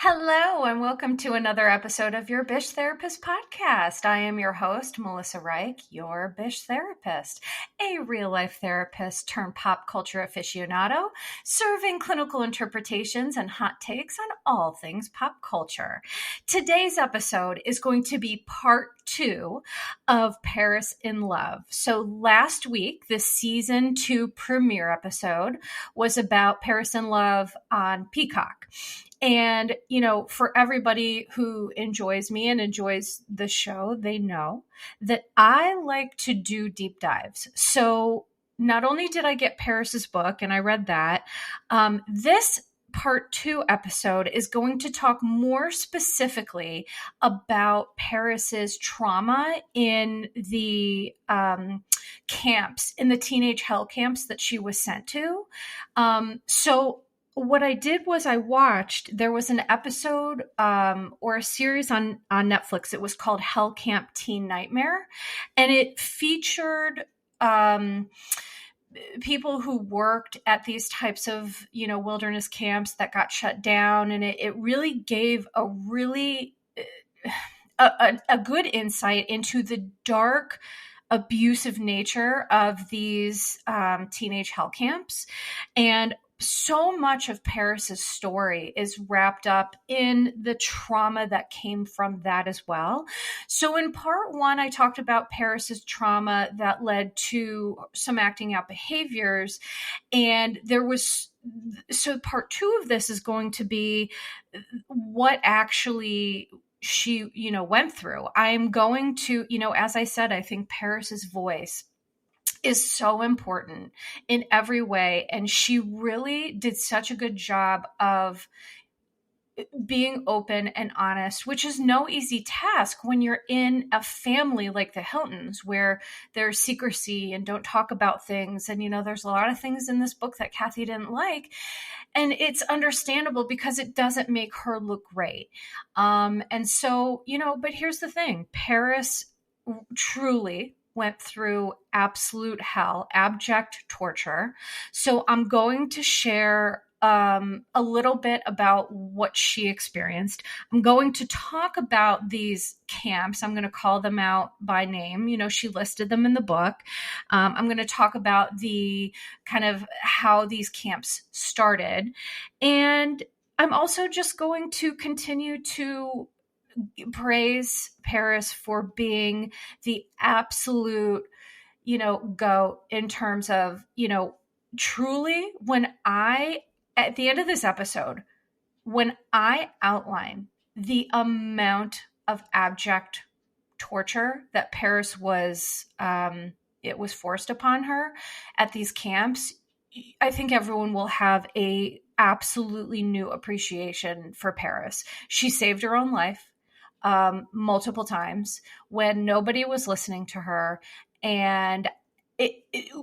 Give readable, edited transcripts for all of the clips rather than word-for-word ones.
Hello, and welcome to another episode of your Bish Therapist podcast. I am your host, Melissa Reich, your Bish Therapist, a real life therapist turned pop culture aficionado, serving clinical interpretations and hot takes on all things pop culture. Today's episode is going to be part 2 of Paris in Love. So last week, the season 2 premiere episode was about Paris in Love on Peacock. And, for everybody who enjoys me and enjoys the show, they know that I like to do deep dives. So not only did I get Paris's book and I read that, this part 2 episode is going to talk more specifically about Paris's trauma in the camps, in the teenage hell camps that she was sent to. So what I did was there was an episode or a series on Netflix. It was called Hell Camp Teen Nightmare. And it featured people who worked at these types of, wilderness camps that got shut down. And it really gave a good insight into the dark, abusive nature of these teenage hell camps. And so much of Paris's story is wrapped up in the trauma that came from that as well. So in part 1, I talked about Paris's trauma that led to some acting out behaviors. And so part 2 of this is going to be what actually she, went through. I'm going to, as I said, I think Paris's voice is so important in every way. And she really did such a good job of being open and honest, which is no easy task when you're in a family like the Hiltons, where there's secrecy and don't talk about things. And, there's a lot of things in this book that Kathy didn't like. And it's understandable because it doesn't make her look great. And so, but here's the thing. Paris truly went through absolute hell, abject torture. So I'm going to share a little bit about what she experienced. I'm going to talk about these camps. I'm going to call them out by name. She listed them in the book. I'm going to talk about the kind of how these camps started. And I'm also just going to continue to praise Paris for being the absolute, GOAT in terms of, truly at the end of this episode, when I outline the amount of abject torture that Paris was forced upon her at these camps, I think everyone will have a absolutely new appreciation for Paris. She saved her own life multiple times when nobody was listening to her. And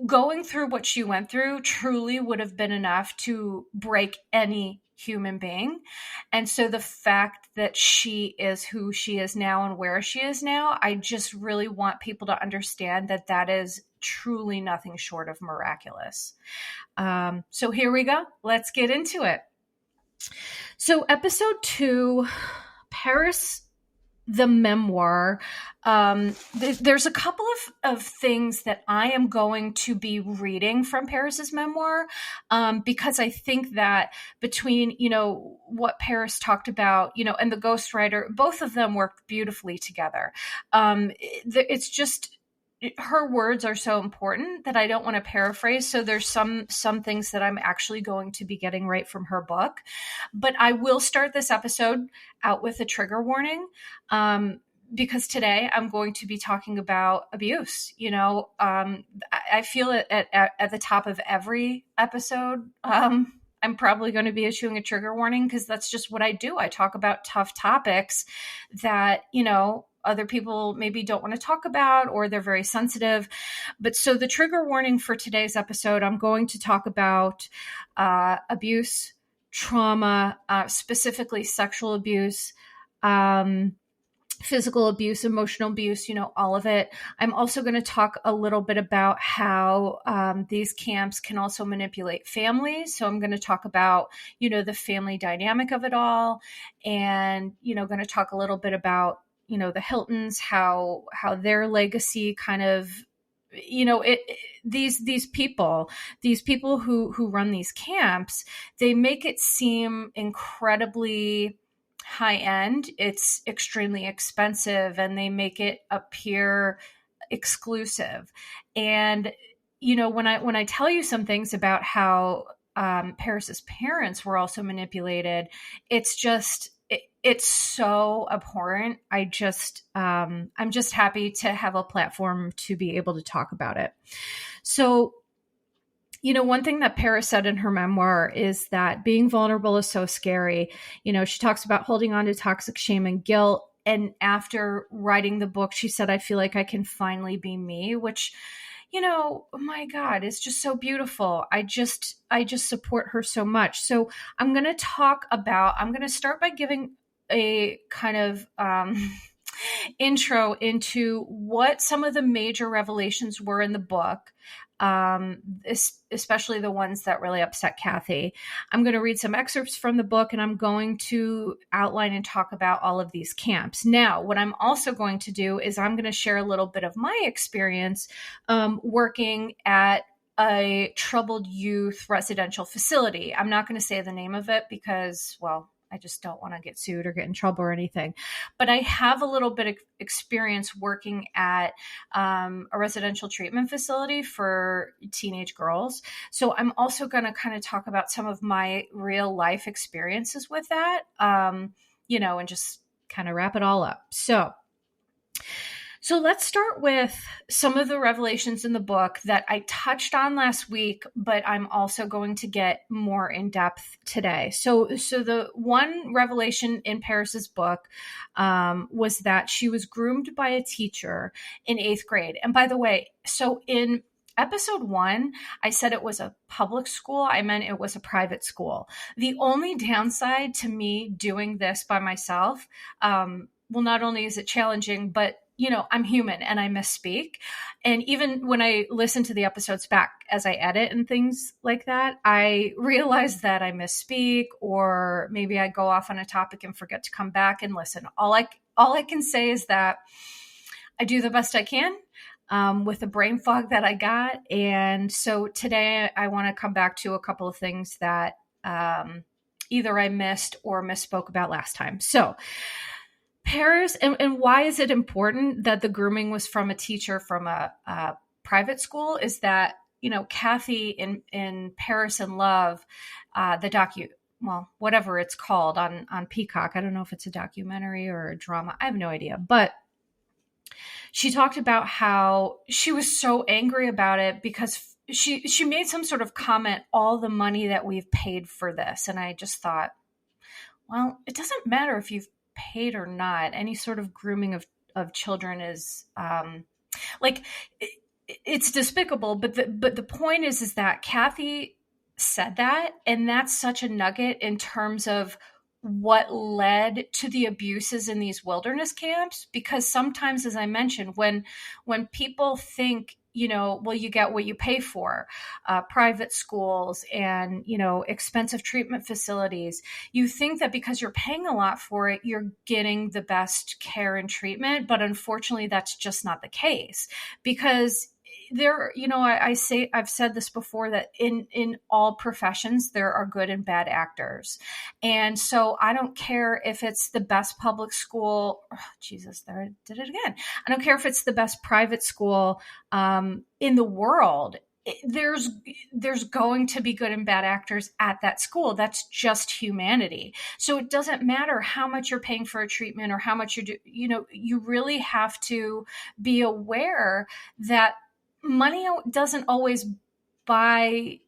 going through what she went through truly would have been enough to break any human being. And so the fact that she is who she is now and where she is now, I just really want people to understand that that is truly nothing short of miraculous. So here we go. Let's get into it. So episode 2, Paris, the memoir. There's a couple of things that I am going to be reading from Paris's memoir, because I think that between, what Paris talked about, and the ghostwriter, both of them worked beautifully together. It's just, her words are so important that I don't want to paraphrase. So there's some things that I'm actually going to be getting right from her book, but I will start this episode out with a trigger warning. Because today I'm going to be talking about abuse. I feel it at the top of every episode. I'm probably going to be issuing a trigger warning because that's just what I do. I talk about tough topics that, other people maybe don't want to talk about, or they're very sensitive. But so the trigger warning for today's episode, I'm going to talk about abuse, trauma, specifically sexual abuse, physical abuse, emotional abuse, all of it. I'm also going to talk a little bit about how these camps can also manipulate families. So I'm going to talk about, the family dynamic of it all, and, going to talk a little bit about, the Hiltons, how their legacy kind of, these people who run these camps, they make it seem incredibly high end. It's extremely expensive, and they make it appear exclusive. And when I tell you some things about how Paris's parents were also manipulated, it's just it's so abhorrent. I'm just happy to have a platform to be able to talk about it. So, one thing that Paris said in her memoir is that being vulnerable is so scary. She talks about holding on to toxic shame and guilt. And after writing the book, she said, I feel like I can finally be me, which, oh my God, it's just so beautiful. I just support her so much. So I'm going to start by giving a kind of, intro into what some of the major revelations were in the book, especially the ones that really upset Kathy. I'm going to read some excerpts from the book, and I'm going to outline and talk about all of these camps. Now, what I'm also going to do is I'm going to share a little bit of my experience working at a troubled youth residential facility. I'm not going to say the name of it because, well, I just don't want to get sued or get in trouble or anything. But I have a little bit of experience working at a residential treatment facility for teenage girls. So I'm also going to kind of talk about some of my real life experiences with that, and just kind of wrap it all up. So let's start with some of the revelations in the book that I touched on last week, but I'm also going to get more in depth today. So the one revelation in Paris's book was that she was groomed by a teacher in 8th grade. And by the way, so in episode 1, I said it was a public school. I meant it was a private school. The only downside to me doing this by myself, well, not only is it challenging, but I'm human and I misspeak. And even when I listen to the episodes back as I edit and things like that, I realize that I misspeak, or maybe I go off on a topic and forget to come back and listen. All I can say is that I do the best I can with the brain fog that I got. And so today I want to come back to a couple of things that either I missed or misspoke about last time. So Paris, and why is it important that the grooming was from a teacher from a private school, is that, Kathy in Paris in Love, whatever it's called on Peacock. I don't know if it's a documentary or a drama. I have no idea. But she talked about how she was so angry about it because she made some sort of comment, all the money that we've paid for this. And I just thought, well, it doesn't matter if you've paid or not. Any sort of grooming of children is it's despicable. But the point is that Kathy said that, and that's such a nugget in terms of what led to the abuses in these wilderness camps. Because sometimes, as I mentioned, when people think, well, you get what you pay for, private schools and, expensive treatment facilities, you think that because you're paying a lot for it, you're getting the best care and treatment. But unfortunately, that's just not the case, because I've said this before, that in all professions, there are good and bad actors. And so I don't care if it's the best public school. Oh, Jesus, there I did it again. I don't care if it's the best private school in the world. There's going to be good and bad actors at that school. That's just humanity. So it doesn't matter how much you're paying for a treatment or how much you really have to be aware that money doesn't always buy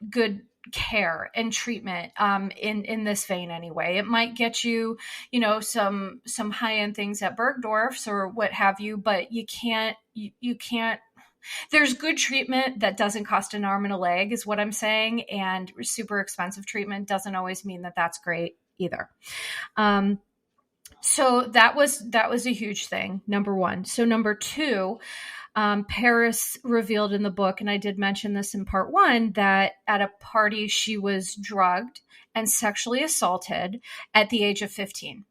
good care and treatment in this vein anyway. It might get you, some high-end things at Bergdorf's or what have you, but you can't there's good treatment that doesn't cost an arm and a leg, is what I'm saying. And super expensive treatment doesn't always mean that that's great either. So that was a huge thing, number one. So number two, Paris revealed in the book, and I did mention this in part one, that at a party she was drugged and sexually assaulted at the age of 15.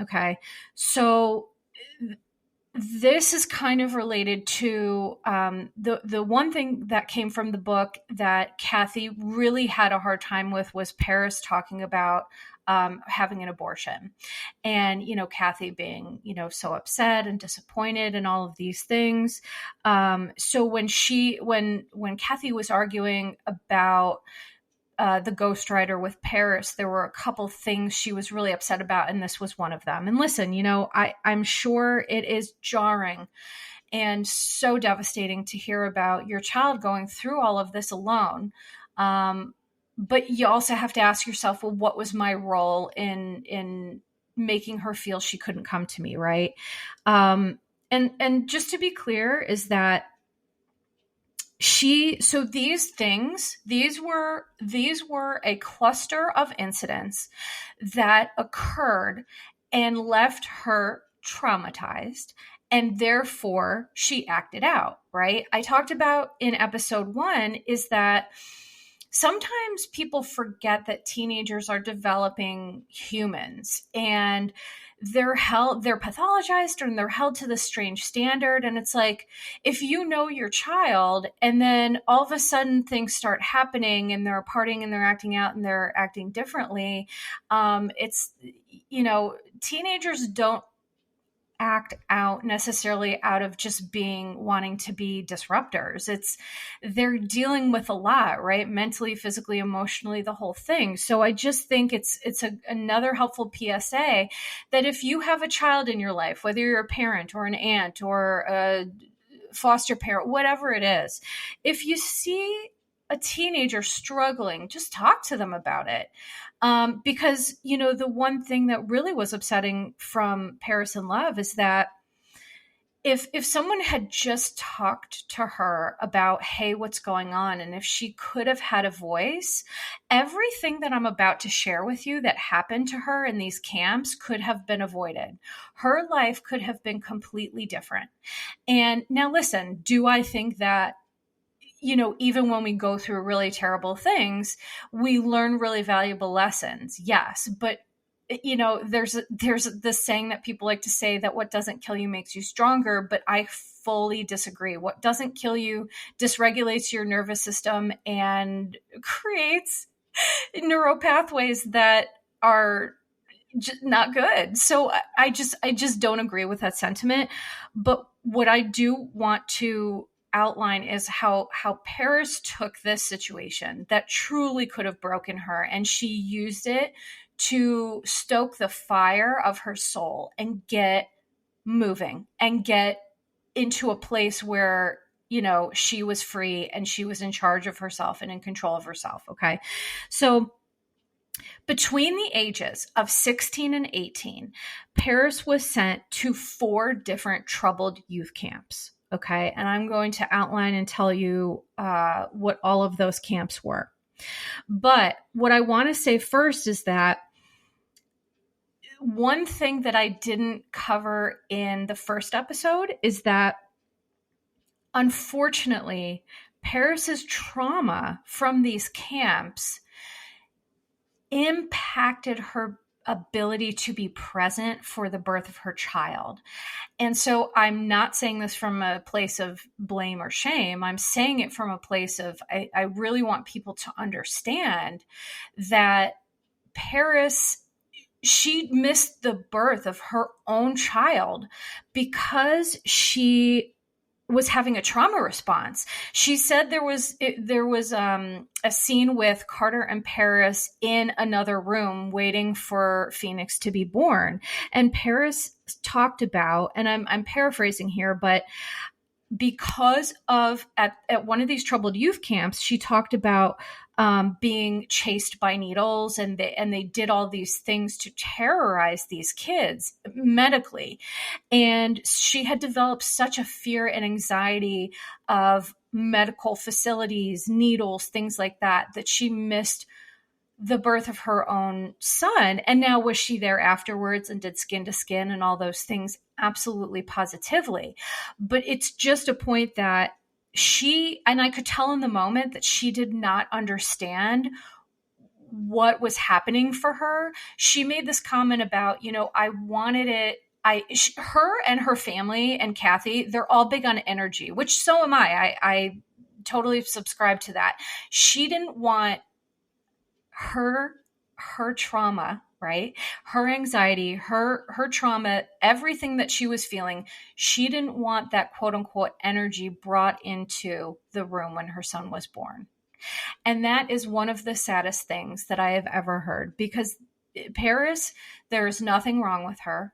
Okay. So this is kind of related to the one thing that came from the book that Kathy really had a hard time with was Paris talking about having an abortion, and Kathy being so upset and disappointed and all of these things. So when Kathy was arguing about the ghostwriter with Paris, there were a couple things she was really upset about, and this was one of them. And listen, I'm sure it is jarring and so devastating to hear about your child going through all of this alone. But you also have to ask yourself, well, what was my role in making her feel she couldn't come to me, right? And just to be clear is that these were a cluster of incidents that occurred and left her traumatized, and therefore she acted out, right? I talked about in episode 1 is that sometimes people forget that teenagers are developing humans, and they're pathologized, and they're held to this strange standard. And it's like, if you know your child and then all of a sudden things start happening and they're partying and they're acting out and they're acting differently, it's, teenagers don't act out necessarily out of just wanting to be disruptors. They're dealing with a lot, right? Mentally, physically, emotionally, the whole thing. So I just think it's another helpful PSA that if you have a child in your life, whether you're a parent or an aunt or a foster parent, whatever it is, if you see a teenager struggling, just talk to them about it. Because, the one thing that really was upsetting from Paris in Love is that if someone had just talked to her about, hey, what's going on, and if she could have had a voice, everything that I'm about to share with you that happened to her in these camps could have been avoided. Her life could have been completely different. And now listen, do I think that even when we go through really terrible things, we learn really valuable lessons? Yes. But, there's this saying that people like to say that what doesn't kill you makes you stronger, but I fully disagree. What doesn't kill you dysregulates your nervous system and creates neural pathways that are not good. So I just don't agree with that sentiment. But what I do want to outline is how Paris took this situation that truly could have broken her, and she used it to stoke the fire of her soul and get moving and get into a place where she was free and she was in charge of herself and in control of herself. Okay. So between the ages of 16 and 18, Paris was sent to 4 different troubled youth camps. Okay. And I'm going to outline and tell you what all of those camps were. But what I want to say first is that one thing that I didn't cover in the first episode is that, unfortunately, Paris's trauma from these camps impacted her ability to be present for the birth of her child. And so I'm not saying this from a place of blame or shame. I'm saying it from a place of, I really want people to understand that Paris, she missed the birth of her own child because she was having a trauma response. She said there was a scene with Carter and Paris in another room waiting for Phoenix to be born. And Paris talked about, and I'm paraphrasing here, but because of at one of these troubled youth camps, she talked about being chased by needles, and they did all these things to terrorize these kids medically. And she had developed such a fear and anxiety of medical facilities, needles, things like that, that she missed the birth of her own son. And now, was she there afterwards and did skin to skin and all those things? Absolutely, positively. But it's just a point that and I could tell in the moment that she did not understand what was happening for her. She made this comment about, I wanted it. Her and her family and Kathy, they're all big on energy, which so am I. I totally subscribe to that. She didn't want her trauma, right? Her anxiety, her trauma, everything that she was feeling, she didn't want that quote unquote energy brought into the room when her son was born. And that is one of the saddest things that I have ever heard, because Paris, there is nothing wrong with her.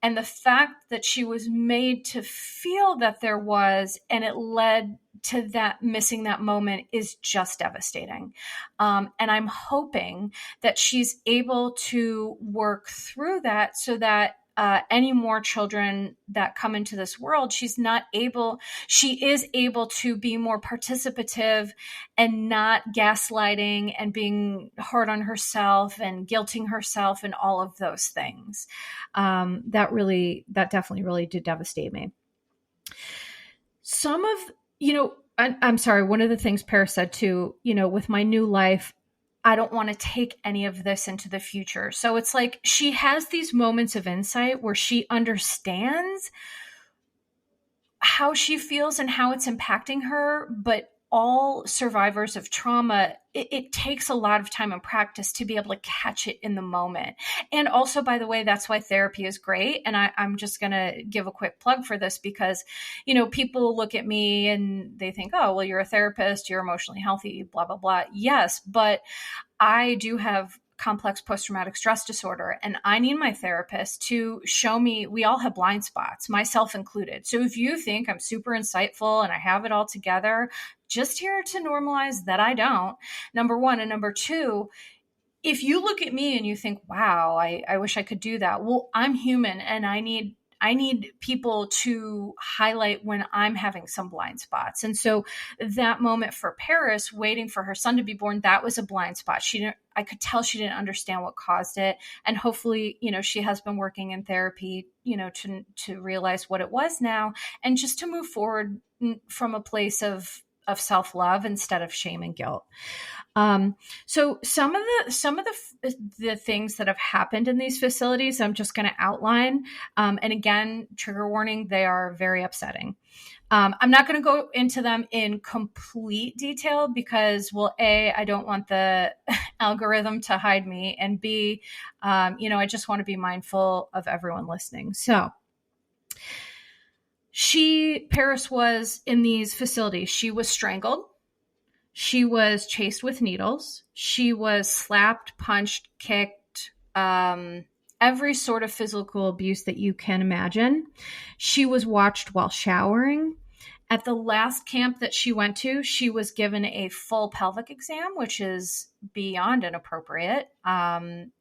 And the fact that she was made to feel that there was, and it led to that missing that moment, is just devastating. And I'm hoping that she's able to work through that so that any more children that come into this world, she is able to be more participative and not gaslighting and being hard on herself and guilting herself and all of those things. That definitely really did devastate me. I'm sorry, one of the things Paris said too, with my new life, I don't want to take any of this into the future. So it's like she has these moments of insight where she understands how she feels and how it's impacting her. But all survivors of trauma, it takes a lot of time and practice to be able to catch it in the moment. And also, by the way, that's why therapy is great. And I'm just going to give a quick plug for this because, people look at me and they think, oh, well, you're a therapist, you're emotionally healthy, blah, blah, blah. Yes, but I do have complex post-traumatic stress disorder, and I need my therapist to show me we all have blind spots, myself included. So if you think I'm super insightful and I have it all together, just here to normalize that I don't, number one. And number two, if you look at me and you think, wow, I wish I could do that. Well, I'm human and I need people to highlight when I'm having some blind spots. And so that moment for Paris, waiting for her son to be born, that was a blind spot. I could tell she didn't understand what caused it. And hopefully, she has been working in therapy, to realize what it was now, and just to move forward from a place of self-love instead of shame and guilt. So some of the things that have happened in these facilities, I'm just going to outline. And again, trigger warning, they are very upsetting. I'm not going to go into them in complete detail because, well, A, I don't want the algorithm to hide me. And B, I just want to be mindful of everyone listening. So Paris was in these facilities. She was strangled. She was chased with needles. She was slapped, punched, kicked, every sort of physical abuse that you can imagine. She was watched while showering. At the last camp that she went to, she was given a full pelvic exam, which is beyond inappropriate. And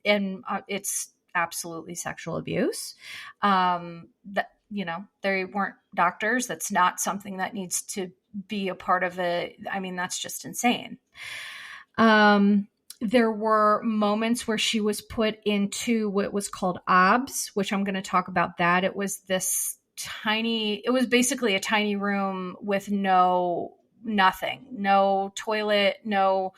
it's absolutely sexual abuse. They weren't doctors. That's not something that needs to be a part of it. I mean, that's just insane. There were moments where she was put into what was called OBS, which I'm going to talk about that. It was basically a tiny room with nothing, no toilet, no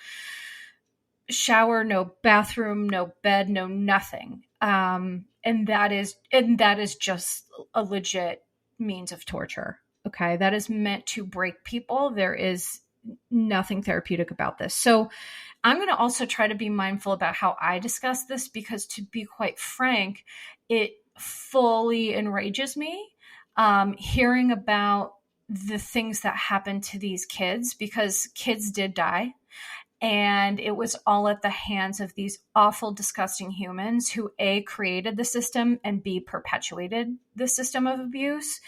shower, no bathroom, no bed, no nothing. And that is just a legit means of torture. Okay. That is meant to break people. There is nothing therapeutic about this. So I'm going to also try to be mindful about how I discuss this, because to be quite frank, it fully enrages me, hearing about the things that happened to these kids, because kids did die. And it was all at the hands of these awful, disgusting humans who A, created the system, and B, perpetuated the system of abuse.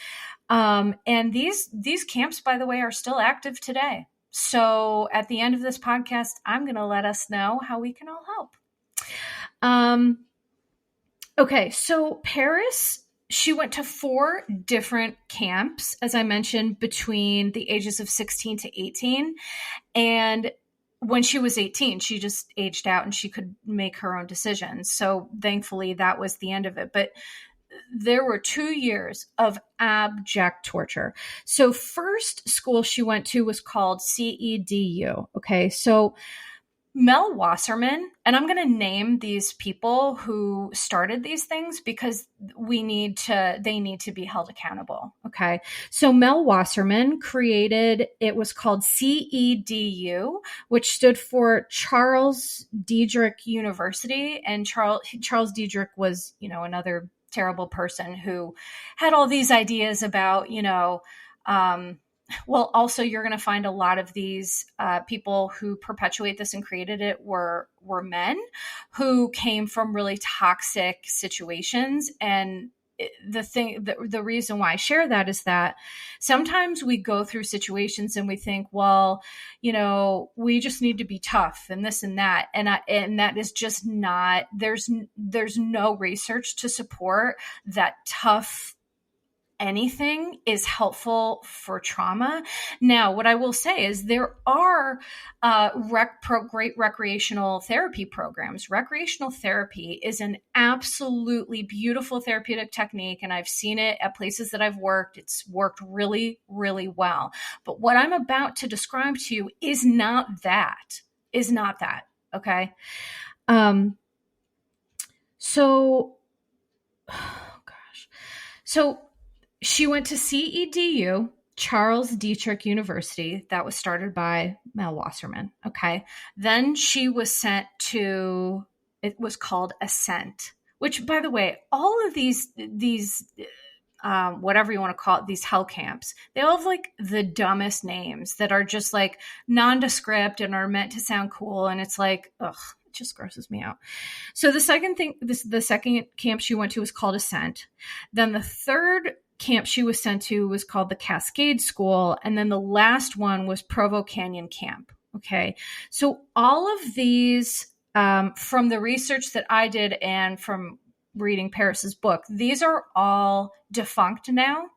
And these camps, by the way, are still active today. So at the end of this podcast, I'm going to let us know how we can all help. Okay, so Paris, she went to 4 different camps, as I mentioned, between the ages of 16 to 18. And when she was 18, she just aged out and she could make her own decisions. So thankfully that was the end of it. But there were 2 years of abject torture. So first school she went to was called CEDU. Okay. So Mel Wasserman, and I'm going to name these people who started these things because they need to be held accountable. Okay. So Mel Wasserman created, it was called CEDU, which stood for Charles Diedrich University. And Charles Diedrich was, another terrible person who had all these ideas about, well, also you're going to find a lot of these people who perpetuate this and created it were men who came from really toxic situations. And the reason why I share that is that sometimes we go through situations and we think, well, we just need to be tough and this and that. And that is just not, there's no research to support that tough anything is helpful for trauma. Now, what I will say is there are great recreational therapy programs. Recreational therapy is an absolutely beautiful therapeutic technique, and I've seen it at places that I've worked. It's worked really, really well. But what I'm about to describe to you is not that. Okay. So she went to CEDU, Charles Dietrich University. That was started by Mel Wasserman. Okay. Then she was sent to, it was called Ascent, which, by the way, all of these whatever you want to call it, these hell camps, they all have like the dumbest names that are just like nondescript and are meant to sound cool. And it's like, ugh, it just grosses me out. So the second camp she went to was called Ascent. Then the third camp she was sent to was called the Cascade School. And then the last one was Provo Canyon Camp. Okay. So all of these, from the research that I did and from reading Paris's book, these are all defunct now,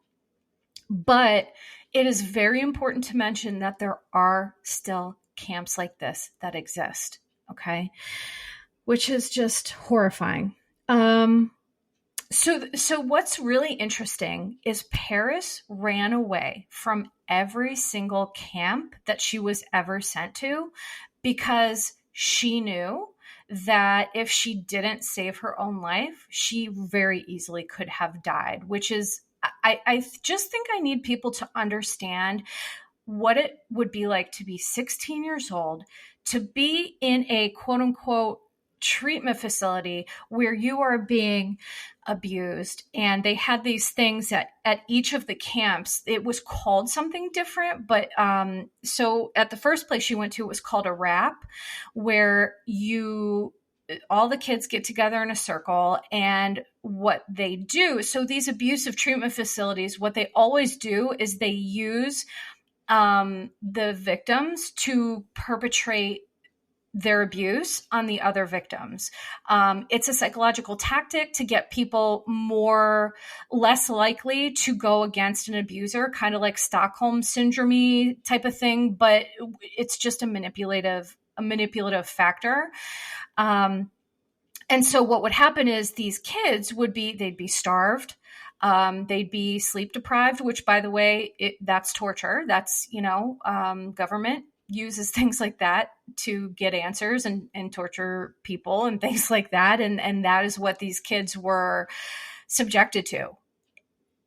but it is very important to mention that there are still camps like this that exist. Okay. Which is just horrifying. So what's really interesting is Paris ran away from every single camp that she was ever sent to because she knew that if she didn't save her own life, she very easily could have died, which is, I just think I need people to understand what it would be like to be 16 years old, to be in a quote unquote treatment facility where you are being abused. And they had these things at each of the camps. It was called something different, but so at the first place you went to, it was called a wrap, where all the kids get together in a circle, and what they do, so these abusive treatment facilities, what they always do is they use the victims to perpetrate their abuse on the other victims. It's a psychological tactic to get people less likely to go against an abuser, kind of like Stockholm syndrome type of thing, but it's just a manipulative factor. And so what would happen is these kids they'd be starved. They'd be sleep deprived, which, by the way, that's torture. That's, government uses things like that to get answers and torture people and things like that. And that is what these kids were subjected to.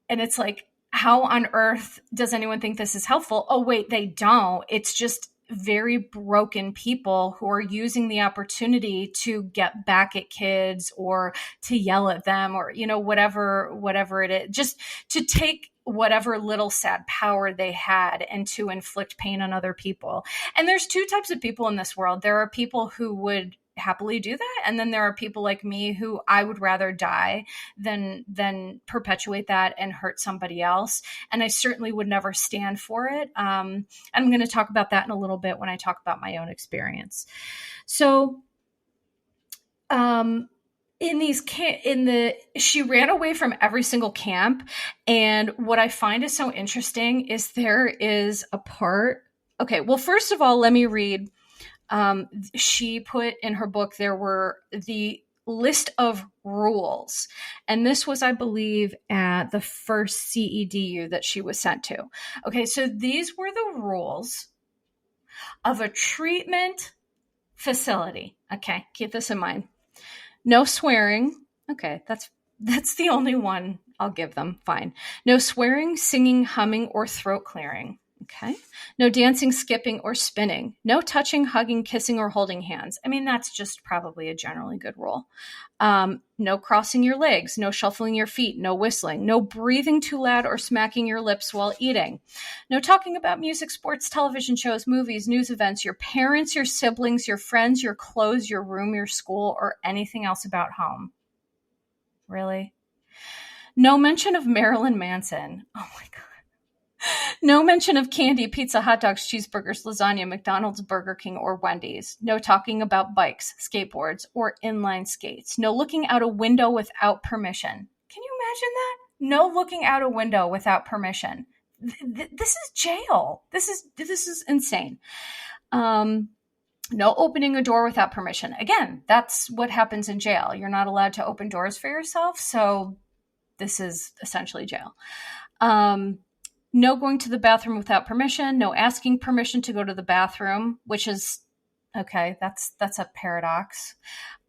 And it's like, how on earth does anyone think this is helpful? Oh, wait, they don't. It's just very broken people who are using the opportunity to get back at kids or to yell at them or, whatever it is, just to take whatever little sad power they had and to inflict pain on other people. And there's two types of people in this world. There are people who would happily do that. And then there are people like me who I would rather die than perpetuate that and hurt somebody else. And I certainly would never stand for it. I'm going to talk about that in a little bit when I talk about my own experience. So, she ran away from every single camp. And what I find is so interesting is there is a part. Okay. Well, first of all, let me read She put in her book, there were the list of rules. And this was, I believe, at the first CEDU that she was sent to. Okay, so these were the rules of a treatment facility. Okay, keep this in mind. No swearing. Okay, that's the only one I'll give them. Fine. No swearing, singing, humming, or throat clearing. Okay. No dancing, skipping, or spinning. No touching, hugging, kissing, or holding hands. I mean, that's just probably a generally good rule. No crossing your legs. No shuffling your feet. No whistling. No breathing too loud or smacking your lips while eating. No talking about music, sports, television shows, movies, news events, your parents, your siblings, your friends, your clothes, your room, your school, or anything else about home. Really? No mention of Marilyn Manson. Oh my God. No mention of candy, pizza, hot dogs, cheeseburgers, lasagna, McDonald's, Burger King, or Wendy's. No talking about bikes, skateboards, or inline skates. No looking out a window without permission. Can you imagine that? No looking out a window without permission. This is jail. This is insane. No opening a door without permission. Again, that's what happens in jail. You're not allowed to open doors for yourself, so this is essentially jail. No going to the bathroom without permission, no asking permission to go to the bathroom, which is, okay, that's a paradox.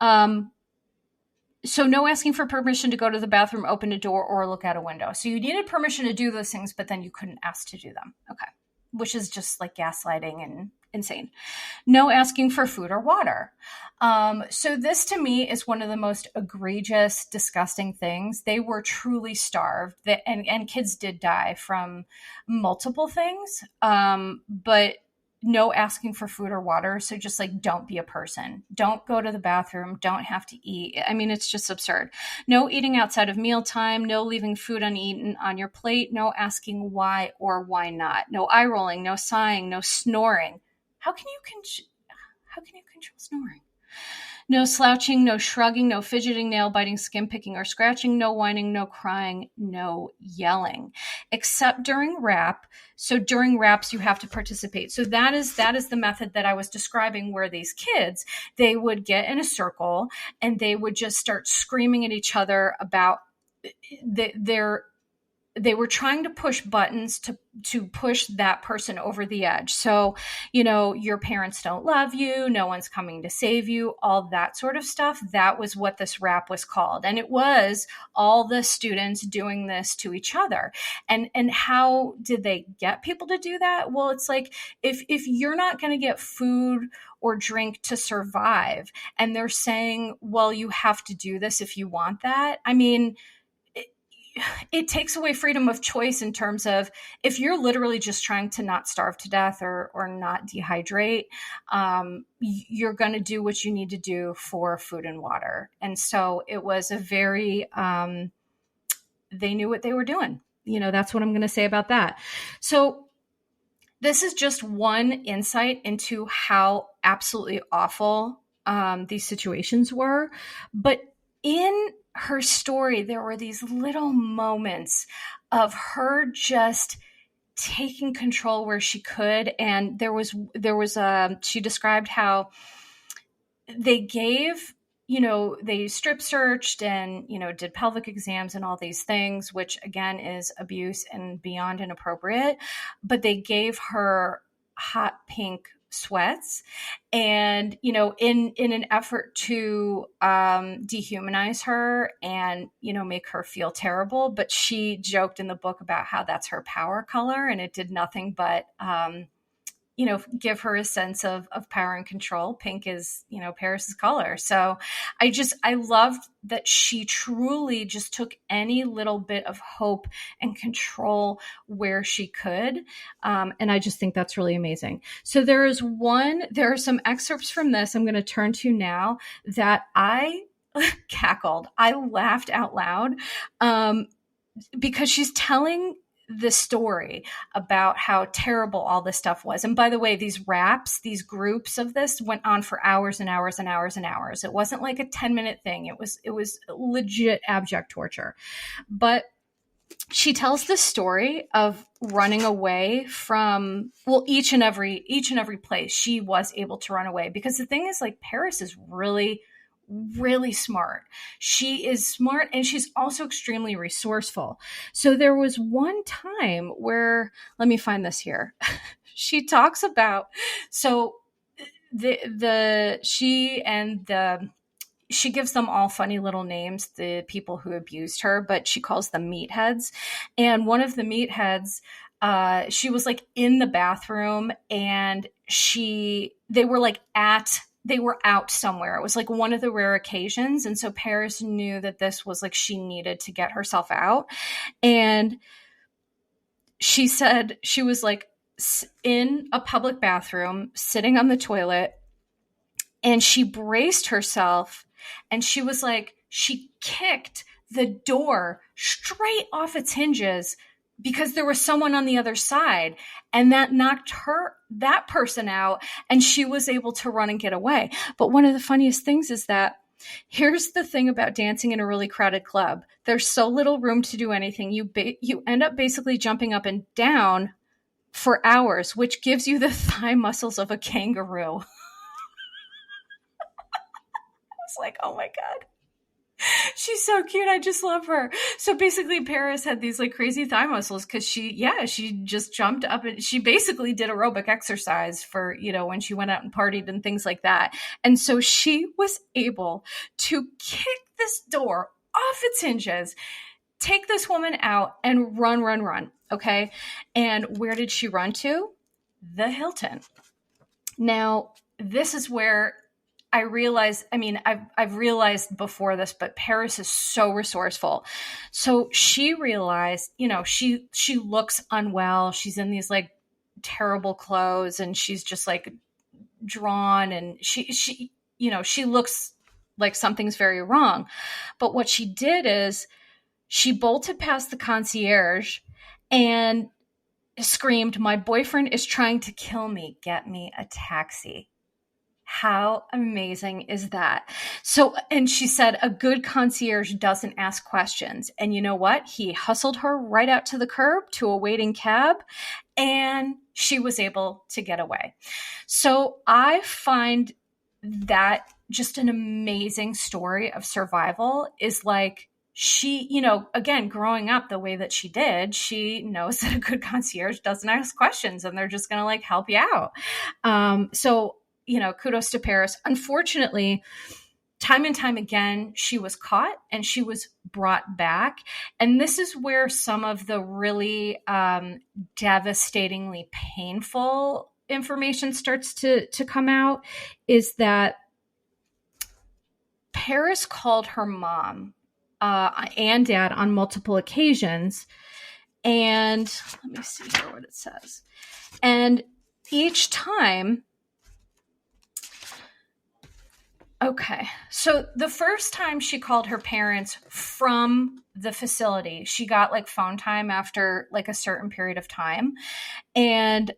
So no asking for permission to go to the bathroom, open a door, or look out a window. So you needed permission to do those things, but then you couldn't ask to do them. Okay. Which is just like gaslighting and insane. No asking for food or water. So this to me is one of the most egregious, disgusting things. They were truly starved, and kids did die from multiple things. But no asking for food or water. So just like, don't be a person. Don't go to the bathroom. Don't have to eat. I mean, it's just absurd. No eating outside of mealtime. No leaving food uneaten on your plate. No asking why or why not. No eye rolling. No sighing. No snoring. How can you control snoring? No slouching, no shrugging, no fidgeting, nail biting, skin picking, or scratching, no whining, no crying, no yelling, except during rap. So during raps, you have to participate. So that is the method that I was describing, where these kids, they would get in a circle and they would just start screaming at each other about they were trying to push buttons to push that person over the edge. So, your parents don't love you, no one's coming to save you, all that sort of stuff. That was what this rap was called. And it was all the students doing this to each other. And how did they get people to do that? Well, it's like, if you're not going to get food or drink to survive, and they're saying, well, you have to do this if you want that. I mean, it takes away freedom of choice in terms of, if you're literally just trying to not starve to death or not dehydrate, you're going to do what you need to do for food and water. And so it was a very, they knew what they were doing. That's what I'm going to say about that. So this is just one insight into how absolutely awful these situations were. But in her story, there were these little moments of her just taking control where she could. And there was she described how they gave, they strip searched and, did pelvic exams and all these things, which again is abuse and beyond inappropriate. But they gave her hot pink sweats and, in an effort to dehumanize her and, make her feel terrible. But she joked in the book about how that's her power color, and it did nothing but give her a sense of power and control. Pink is, Paris's color. So I loved that she truly just took any little bit of hope and control where she could. And I just think that's really amazing. So there are some excerpts from this I'm going to turn to now that I cackled. I laughed out loud because she's telling the story about how terrible all this stuff was. And by the way, these raps, these groups of this went on for hours and hours and hours and hours. It wasn't like a 10-minute thing. It was legit abject torture. But she tells the story of running away from, well, each and every place she was able to run away. Because the thing is, like, Paris is really, really smart. She is smart, and she's also extremely resourceful. So there was one time where, let me find this here. She talks about, so she gives them all funny little names, the people who abused her, but she calls them meatheads. And one of the meatheads, she was like in the bathroom, and they were out somewhere. It was like one of the rare occasions. And so Paris knew that this was like, she needed to get herself out. And she said she was like in a public bathroom, sitting on the toilet, and she braced herself, and she was like, she kicked the door straight off its hinges because there was someone on the other side, and that knocked that person out, and she was able to run and get away. But one of the funniest things is that, here's the thing about dancing in a really crowded club. There's so little room to do anything. You end up basically jumping up and down for hours, which gives you the thigh muscles of a kangaroo. Like, oh my God, she's so cute. I just love her. So basically Paris had these like crazy thigh muscles because she just jumped up, and she basically did aerobic exercise for, when she went out and partied and things like that. And so she was able to kick this door off its hinges, take this woman out, and run. Okay. And where did she run to? The Hilton. Now, this is where I realized, I've realized before this, but Paris is so resourceful. So she realized, she looks unwell. She's in these like terrible clothes, and she's just like drawn, and she looks like something's very wrong. But what she did is she bolted past the concierge and screamed, "My boyfriend is trying to kill me. Get me a taxi." How amazing is that? So, and she said, a good concierge doesn't ask questions. And you know what? He hustled her right out to the curb to a waiting cab, and she was able to get away. So I find that just an amazing story of survival. Is like, she, again, growing up the way that she did, she knows that a good concierge doesn't ask questions, and they're just going to like help you out. So, kudos to Paris. Unfortunately, time and time again, she was caught and she was brought back. And this is where some of the really devastatingly painful information starts to come out, is that Paris called her mom and dad on multiple occasions. And let me see here what it says. And each time, okay, so the first time she called her parents from the facility, she got like phone time after like a certain period of time. And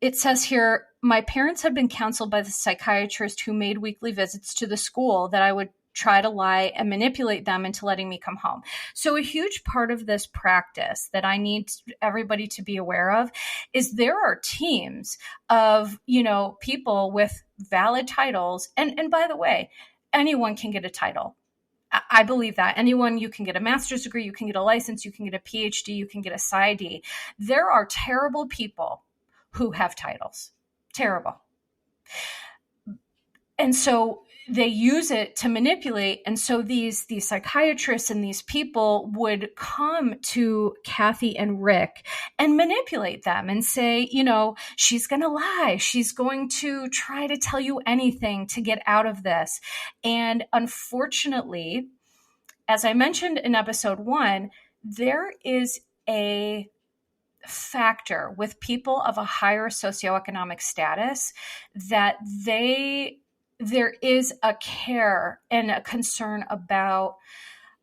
it says here, my parents had been counseled by the psychiatrist who made weekly visits to the school that I would try to lie and manipulate them into letting me come home. So a huge part of this practice that I need everybody to be aware of is there are teams of, people with valid titles. And by the way, anyone can get a title. I believe that. Anyone, you can get a master's degree, you can get a license, you can get a PhD, you can get a PsyD. There are terrible people who have titles. Terrible. And so they use it to manipulate. And so these psychiatrists and these people would come to Kathy and Rick and manipulate them and say, she's going to lie. She's going to try to tell you anything to get out of this. And unfortunately, as I mentioned in episode 1, there is a factor with people of a higher socioeconomic status that there is a care and a concern about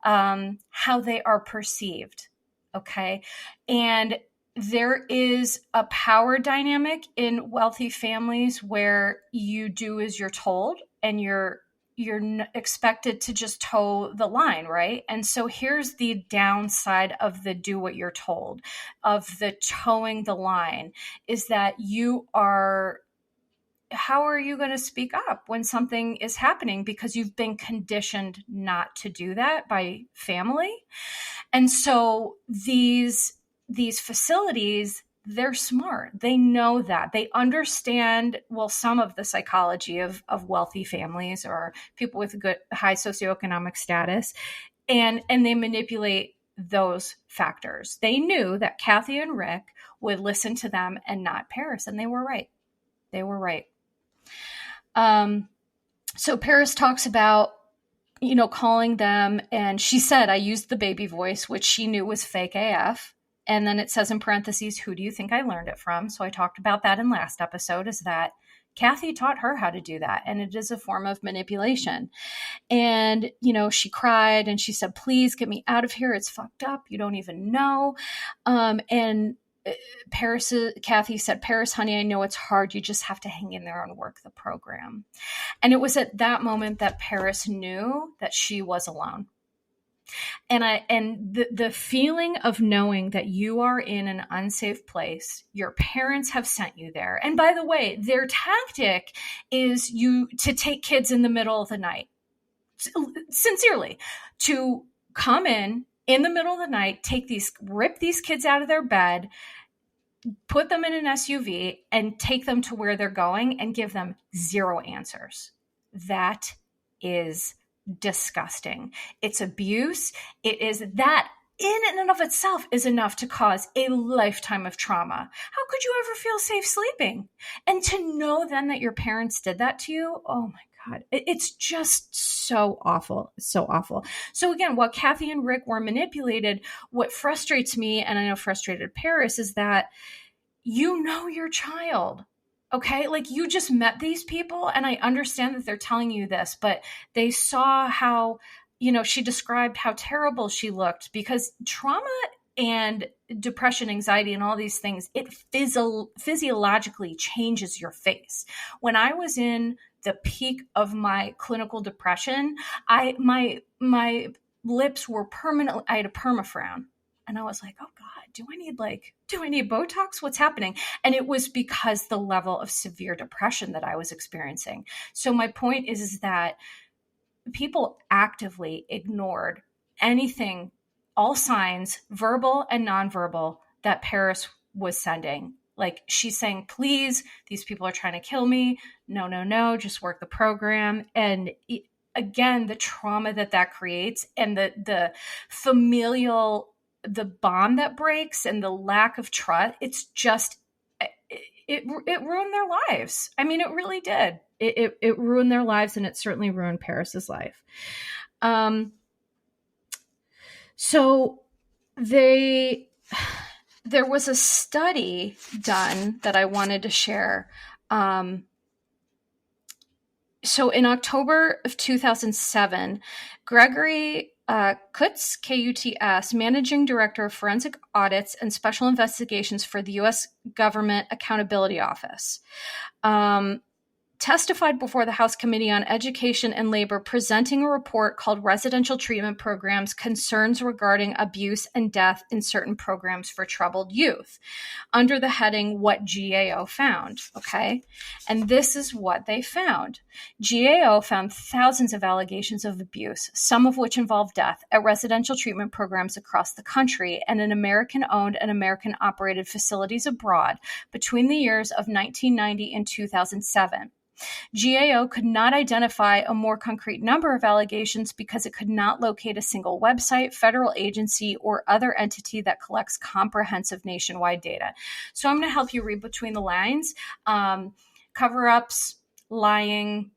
how they are perceived. Okay. And there is a power dynamic in wealthy families where you do as you're told, and you're expected to just toe the line, right? And so here's the downside of the do what you're told, of the towing the line, is that how are you going to speak up when something is happening, because you've been conditioned not to do that by family? And so these facilities, they're smart. They know that. They understand, well, some of the psychology of wealthy families or people with good high socioeconomic status, and they manipulate those factors. They knew that Kathy and Rick would listen to them and not Paris, and they were right. They were right. So Paris talks about, calling them, and she said, I used the baby voice, which she knew was fake AF. And then it says in parentheses, who do you think I learned it from? So I talked about that in last episode, is that Kathy taught her how to do that. And it is a form of manipulation. And, she cried and she said, please get me out of here. It's fucked up. You don't even know. And Kathy said, Paris, honey, I know it's hard. You just have to hang in there and work the program. And it was at that moment that Paris knew that she was alone. And the feeling of knowing that you are in an unsafe place, your parents have sent you there. And by the way, their tactic is to take kids in the middle of the night, sincerely, to come in the middle of the night, rip these kids out of their bed, put them in an SUV and take them to where they're going and give them zero answers. That is disgusting. It's abuse. It is that in and of itself is enough to cause a lifetime of trauma. How could you ever feel safe sleeping? And to know then that your parents did that to you, oh my God, it's just so awful. So awful. So again, while Kathy and Rick were manipulated, what frustrates me, and I know frustrated Paris, is that your child. Okay, like you just met these people, and I understand that they're telling you this, but they saw how, she described how terrible she looked, because trauma and depression, anxiety, and all these things, it physiologically changes your face. When I was in the peak of my clinical depression, my lips were permanently, I had a permafrown. And I was like, oh God, do I need Botox? What's happening? And it was because the level of severe depression that I was experiencing. So my point is that people actively ignored anything, all signs, verbal and nonverbal, that Paris was sending. Like, she's saying, please, these people are trying to kill me. No, just work the program. And again, the trauma that creates, and the familial, the bond that breaks, and the lack of trust, it's just, it ruined their lives. I mean, it really did. It ruined their lives, and it certainly ruined Paris's life. So there was a study done that I wanted to share. So in October of 2007, Gregory Kutz, K-U-T-S, Managing Director of Forensic Audits and Special Investigations for the U.S. Government Accountability Office, testified before the House Committee on Education and Labor, presenting a report called Residential Treatment Programs: Concerns Regarding Abuse and Death in Certain Programs for Troubled Youth, under the heading What GAO Found. Okay. And this is what they found. GAO found thousands of allegations of abuse, some of which involved death, at residential treatment programs across the country and in American-owned and American-operated facilities abroad between the years of 1990 and 2007. GAO could not identify a more concrete number of allegations because it could not locate a single website, federal agency, or other entity that collects comprehensive nationwide data. So I'm going to help you read between the lines. Cover-ups, lying,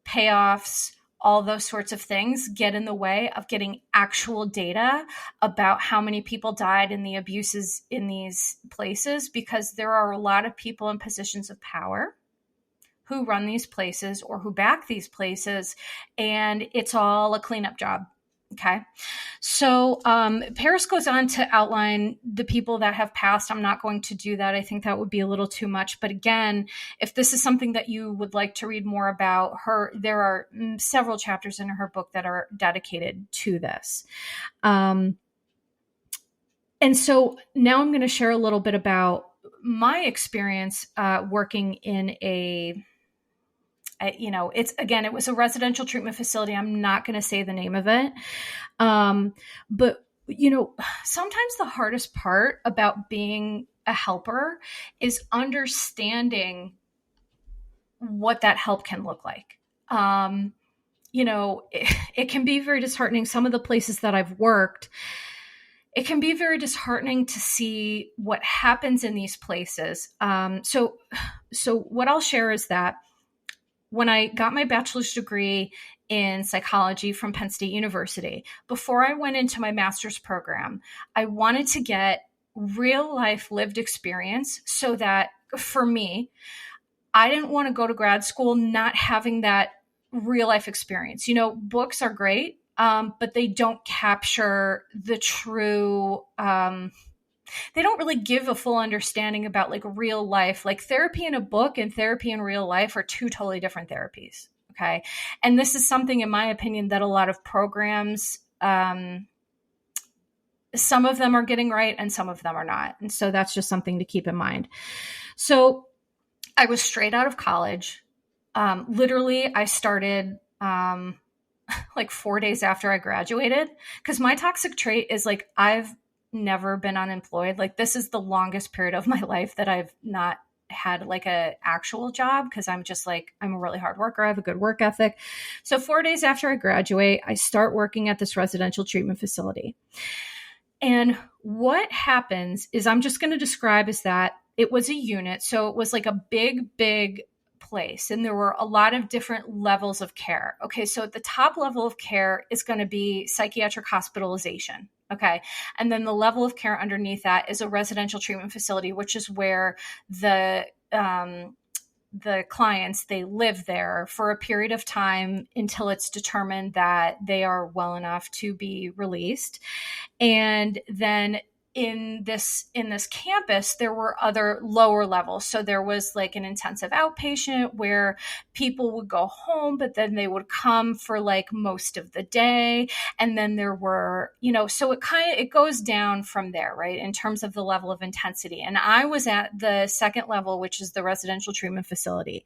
payoffs, all those sorts of things get in the way of getting actual data about how many people died in the abuses in these places, because there are a lot of people in positions of power who run these places or who back these places, and it's all a cleanup job. Okay. So Paris goes on to outline the people that have passed. I'm not going to do that. I think that would be a little too much. But again, if this is something that you would like to read more about her, there are several chapters in her book that are dedicated to this. And so now I'm going to share a little bit about my experience working in it was a residential treatment facility. I'm not going to say the name of it. But, sometimes the hardest part about being a helper is understanding what that help can look like. It can be very disheartening. Some of the places that I've worked, it can be very disheartening to see what happens in these places. So what I'll share is that when I got my bachelor's degree in psychology from Penn State University, before I went into my master's program, I wanted to get real life lived experience so that for me, I didn't want to go to grad school not having that real life experience. Books are great, but they don't capture the true they don't really give a full understanding about like real life. Like therapy in a book and therapy in real life are two totally different therapies. Okay. And this is something, in my opinion, that a lot of programs, some of them are getting right and some of them are not. And so that's just something to keep in mind. So I was straight out of college. Literally, I started like 4 days after I graduated, because my toxic trait is like, I've never been unemployed. Like this is the longest period of my life that I've not had like a actual job, because I'm just like, I'm a really hard worker. I have a good work ethic. So 4 days after I graduate, I start working at this residential treatment facility. And what happens is, I'm just going to describe is that it was a unit. So it was like a big place, and there were a lot of different levels of care. Okay. So at the top level of care is going to be psychiatric hospitalization. Okay. And then the level of care underneath that is a residential treatment facility, which is where the clients, they live there for a period of time until it's determined that they are well enough to be released. And then in this campus, there were other lower levels. So there was like an intensive outpatient where people would go home, but then they would come for like most of the day. And then there were, so it goes down from there, right? In terms of the level of intensity. And I was at the second level, which is the residential treatment facility.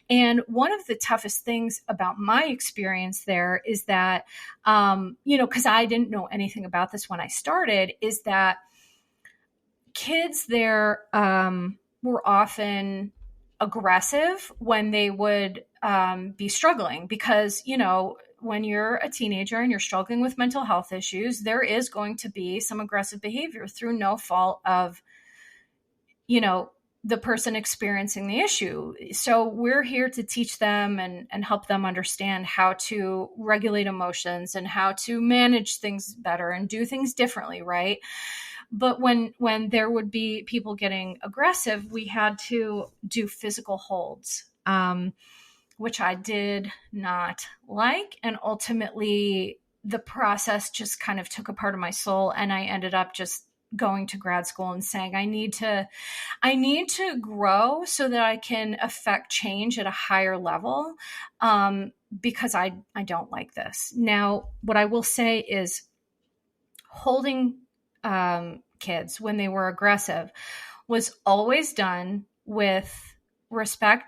And one of the toughest things about my experience there is that, because I didn't know anything about this when I started, is that kids there were often aggressive when they would be struggling, because, when you're a teenager and you're struggling with mental health issues, there is going to be some aggressive behavior through no fault of, the person experiencing the issue. So we're here to teach them and help them understand how to regulate emotions and how to manage things better and do things differently, right? But when there would be people getting aggressive, we had to do physical holds, which I did not like. And ultimately, the process just kind of took a part of my soul. And I ended up just going to grad school and saying, I need to grow so that I can affect change at a higher level, because I don't like this. Now, what I will say is holding kids when they were aggressive was always done with respect,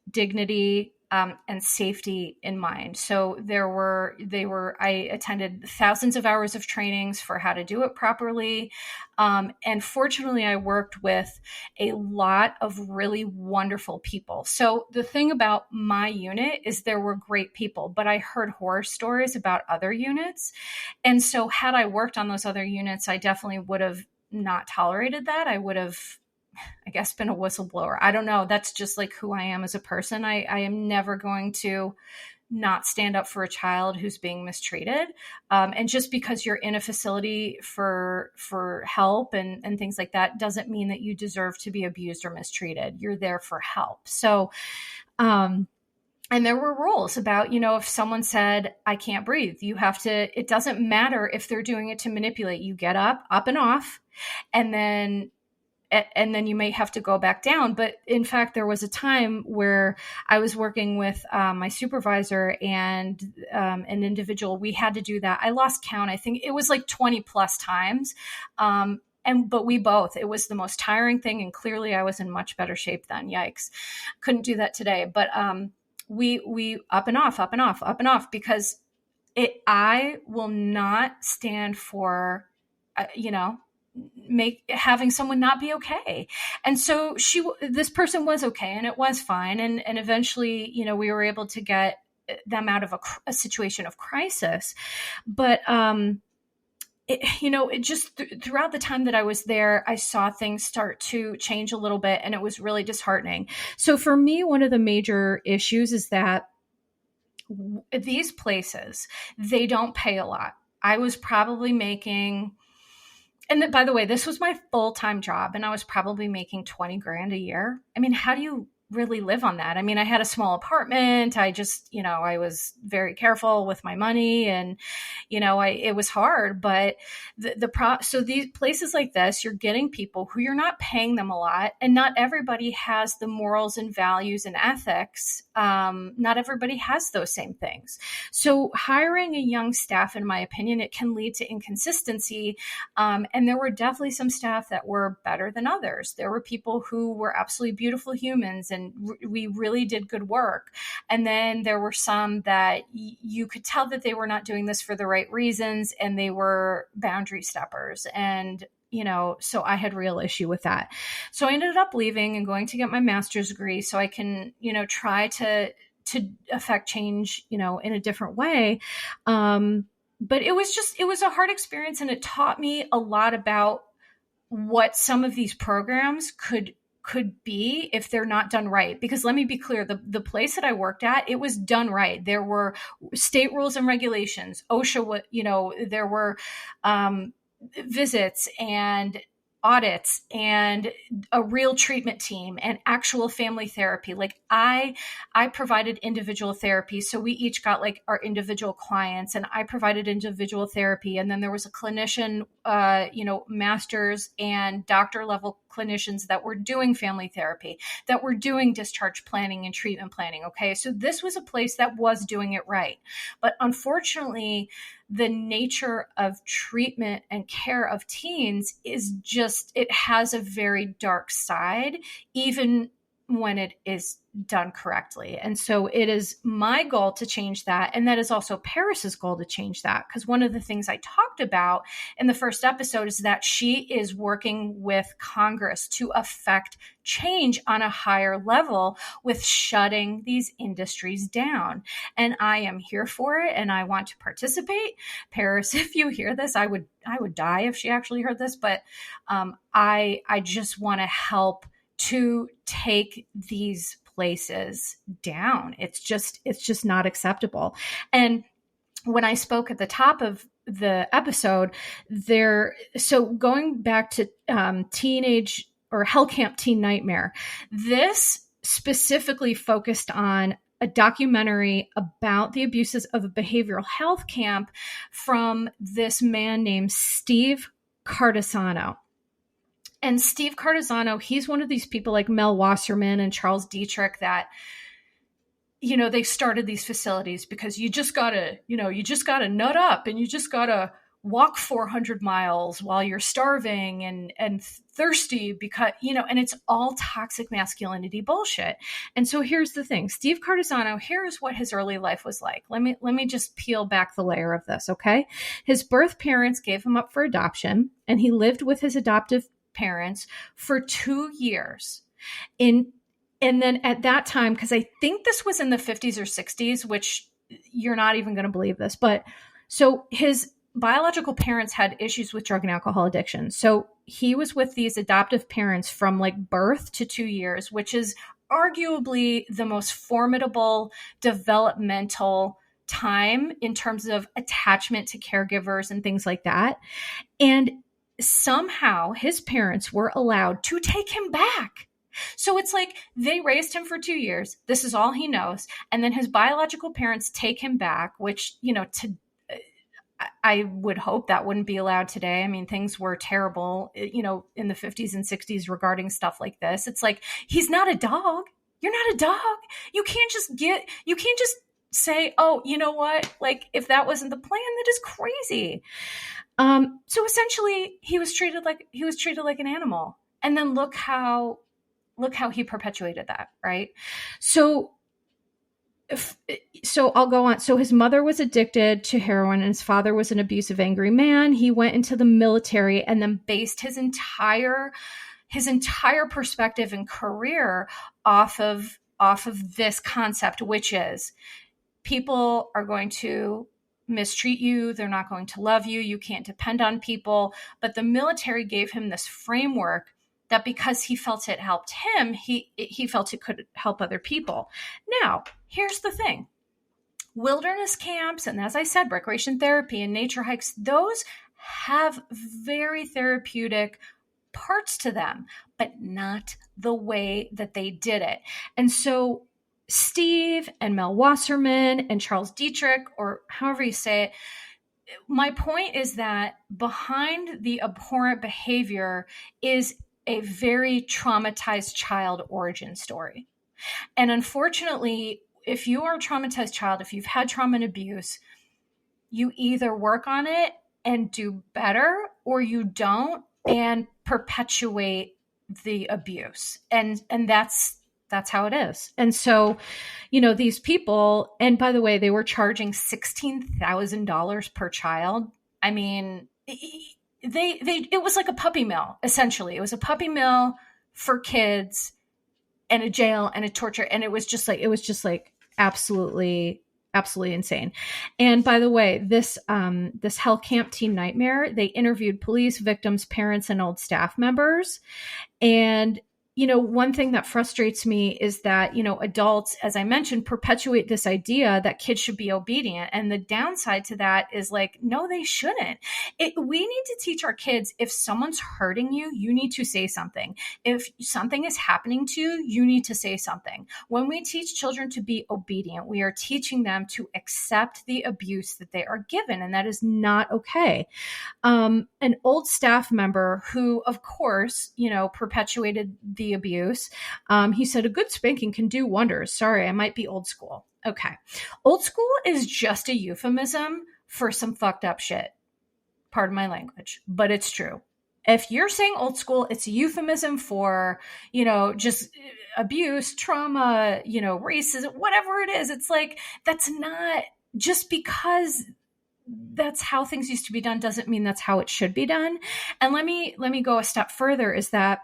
dignity, and safety in mind. So I attended thousands of hours of trainings for how to do it properly. And fortunately, I worked with a lot of really wonderful people. So the thing about my unit is there were great people, but I heard horror stories about other units. And so had I worked on those other units, I definitely would have not tolerated that. I would have, I guess, been a whistleblower. I don't know. That's just like who I am as a person. I am never going to not stand up for a child who's being mistreated. And just because you're in a facility for help and things like that doesn't mean that you deserve to be abused or mistreated. You're there for help. So And there were rules about, if someone said, I can't breathe, you have to, it doesn't matter if they're doing it to manipulate. You get up and off, and then you may have to go back down. But in fact, there was a time where I was working with my supervisor and an individual. We had to do that. I lost count. I think it was like 20 plus times. But we both, it was the most tiring thing. And clearly I was in much better shape then. Yikes. Couldn't do that today. But we up and off, up and off, up and off, because I will not stand for, having someone not be okay. And so this person was okay, and it was fine. And eventually, we were able to get them out of a situation of crisis. But, it just throughout the time that I was there, I saw things start to change a little bit, and it was really disheartening. So for me, one of the major issues is that these places, they don't pay a lot. I was probably making, and by the way, this was my full-time job, and I was probably making 20 grand a year. I mean, how do you really live on that? I mean, I had a small apartment. I just, I was very careful with my money, and, it was hard, but so these places like this, you're getting people who you're not paying them a lot, and not everybody has the morals and values and ethics. Not everybody has those same things. So hiring a young staff, in my opinion, it can lead to inconsistency. And there were definitely some staff that were better than others. There were people who were absolutely beautiful humans, and we really did good work. And then there were some that you could tell that they were not doing this for the right reasons, and they were boundary steppers. And so I had real issue with that. So I ended up leaving and going to get my master's degree so I can, try to affect change, in a different way. But it was a hard experience, and it taught me a lot about what some of these programs could be if they're not done right. Because let me be clear, the place that I worked at, it was done right. There were state rules and regulations. OSHA, there were visits and audits and a real treatment team and actual family therapy. Like I provided individual therapy. So we each got like our individual clients, and I provided individual therapy. And then there was a clinician, masters and doctor level clinicians that were doing family therapy, that were doing discharge planning and treatment planning. Okay. So this was a place that was doing it right. But unfortunately, the nature of treatment and care of teens is it has a very dark side, even when it is done correctly. And so it is my goal to change that. And that is also Paris's goal to change that. Because one of the things I talked about in the first episode is that she is working with Congress to affect change on a higher level with shutting these industries down. And I am here for it, and I want to participate. Paris, if you hear this, I would die if she actually heard this, but I just want to help to take these places down. It's just not acceptable. And when I spoke at the top of the episode so going back to teenage or Hell Camp Teen Nightmare, this specifically focused on a documentary about the abuses of a behavioral health camp from this man named Steve Cardisano. And Steve Cardisano, he's one of these people like Mel Wasserman and Charles Dietrich that, they started these facilities because you just gotta nut up, and you just gotta walk 400 miles while you're starving and thirsty because, and it's all toxic masculinity bullshit. And so here's the thing, Steve Cardisano, here's what his early life was like. Let me just peel back the layer of this. Okay. His birth parents gave him up for adoption, and he lived with his adoptive parents for 2 years. And then at that time, because I think this was in the 50s or 60s, which you're not even going to believe this, but so his biological parents had issues with drug and alcohol addiction. So he was with these adoptive parents from like birth to 2 years, which is arguably the most formidable developmental time in terms of attachment to caregivers and things like that. And somehow his parents were allowed to take him back So it's like they raised him for 2 years. This is all he knows. And then his biological parents take him back, which, I would hope that wouldn't be allowed today. I mean, things were terrible, in the 50s and 60s regarding stuff like this. It's like, he's not a dog. You're not a dog. You can't just say, oh, you know what? Like, if that wasn't the plan, that is crazy. So essentially he was treated like an animal. And then look how he perpetuated that, right? So I'll go on. So his mother was addicted to heroin and his father was an abusive, angry man. He went into the military and then based his entire perspective and career off of this concept, which is people are going to mistreat you. They're not going to love you. You can't depend on people. But the military gave him this framework that because he felt it helped him, he felt it could help other people. Now, here's the thing. Wilderness camps, and as I said, recreation therapy and nature hikes, those have very therapeutic parts to them, but not the way that they did it. And so Steve and Mel Wasserman and Charles Dietrich, or however you say it, my point is that behind the abhorrent behavior is a very traumatized child origin story. And unfortunately, if you are a traumatized child, if you've had trauma and abuse, you either work on it and do better, or you don't and perpetuate the abuse. And that's how it is. And so, these people, and by the way, they were charging $16,000 per child. I mean, it was like a puppy mill, essentially. It was a puppy mill for kids and a jail and a torture. And it was just like absolutely insane. And by the way, this Hell Camp Teen Nightmare, they interviewed police, victims, parents, and old staff members. And one thing that frustrates me is that, adults, as I mentioned, perpetuate this idea that kids should be obedient. And the downside to that is like, no, they shouldn't. We need to teach our kids, if someone's hurting you, you need to say something. If something is happening to you, you need to say something. When we teach children to be obedient, we are teaching them to accept the abuse that they are given. And that is not okay. An old staff member who, of course, perpetuated the abuse. He said, a good spanking can do wonders. Sorry, I might be old school. Okay. Old school is just a euphemism for some fucked up shit. Pardon my language, but it's true. If you're saying old school, it's a euphemism for, just abuse, trauma, racism, whatever it is. It's like, that's not just because that's how things used to be done doesn't mean that's how it should be done. And let me go a step further, is that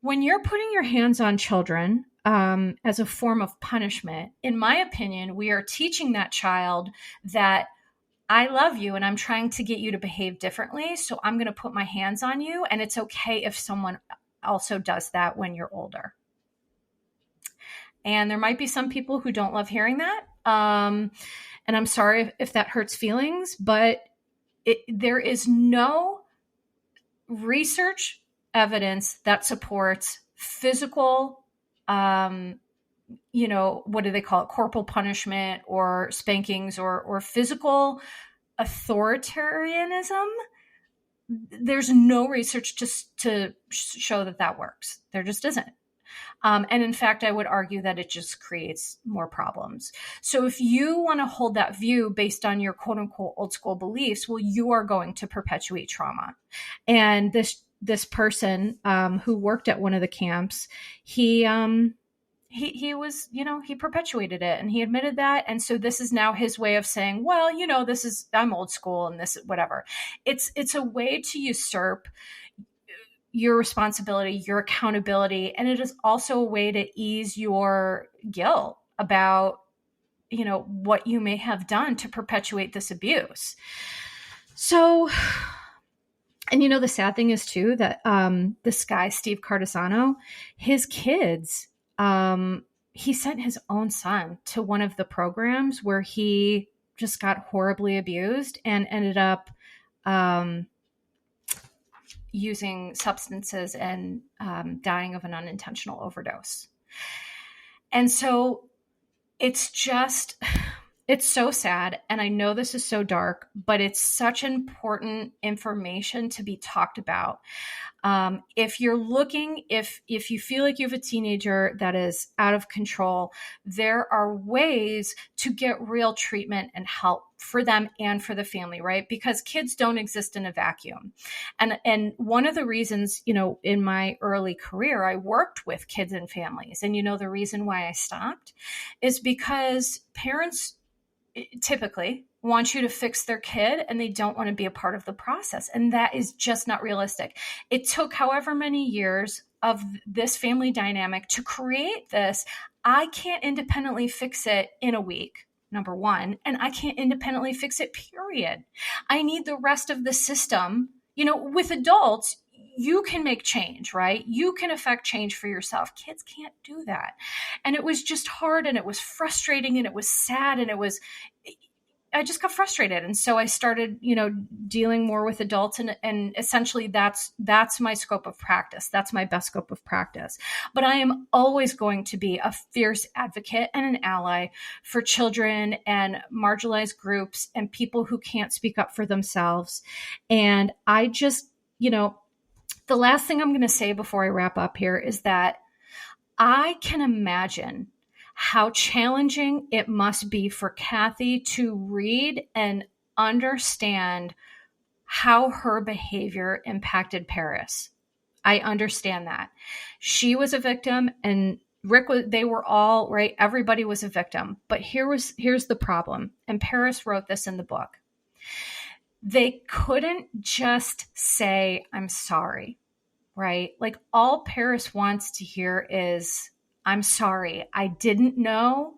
when you're putting your hands on children as a form of punishment, in my opinion, we are teaching that child that I love you and I'm trying to get you to behave differently. So I'm going to put my hands on you. And it's okay if someone also does that when you're older. And there might be some people who don't love hearing that. And I'm sorry if that hurts feelings, but there is no research evidence that supports physical, what do they call it? Corporal punishment or spankings or physical authoritarianism. There's no research to show that works. There just isn't. And in fact, I would argue that it just creates more problems. So if you want to hold that view based on your quote unquote old school beliefs, well, you are going to perpetuate trauma. And this person who worked at one of the camps, he was, he perpetuated it and he admitted that. And so this is now his way of saying, well, I'm old school and this, whatever. It's a way to usurp your responsibility, your accountability. And it is also a way to ease your guilt about, what you may have done to perpetuate this abuse. So, and the sad thing is too, that this guy, Steve Cardisano, his kids, he sent his own son to one of the programs where he just got horribly abused and ended up, using substances and dying of an unintentional overdose. And so it's so sad. And I know this is so dark, but it's such important information to be talked about. If you're looking, if you feel like you have a teenager that is out of control, there are ways to get real treatment and help for them and for the family, right? Because kids don't exist in a vacuum. And one of the reasons, in my early career, I worked with kids and families. And, the reason why I stopped is because parents typically want you to fix their kid and they don't want to be a part of the process. And that is just not realistic. It took however many years of this family dynamic to create this. I can't independently fix it in a week, number one, and I can't independently fix it, period. I need the rest of the system. With adults, you can make change, right? You can affect change for yourself. Kids can't do that. And it was just hard, and it was frustrating, and it was sad, and I just got frustrated. And so I started, dealing more with adults, and essentially that's my scope of practice. That's my best scope of practice. But I am always going to be a fierce advocate and an ally for children and marginalized groups and people who can't speak up for themselves. And I just, the last thing I'm going to say before I wrap up here is that I can imagine how challenging it must be for Kathy to read and understand how her behavior impacted Paris. I understand that. She was a victim, and they were all, right? Everybody was a victim. But here's the problem. And Paris wrote this in the book. They couldn't just say, I'm sorry, right? Like, all Paris wants to hear is, I'm sorry, I didn't know.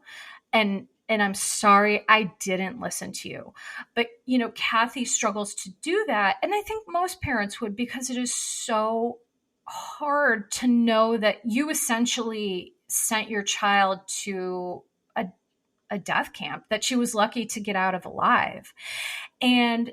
And I'm sorry, I didn't listen to you. But, Kathy struggles to do that. And I think most parents would, because it is so hard to know that you essentially sent your child to a death camp that she was lucky to get out of alive. And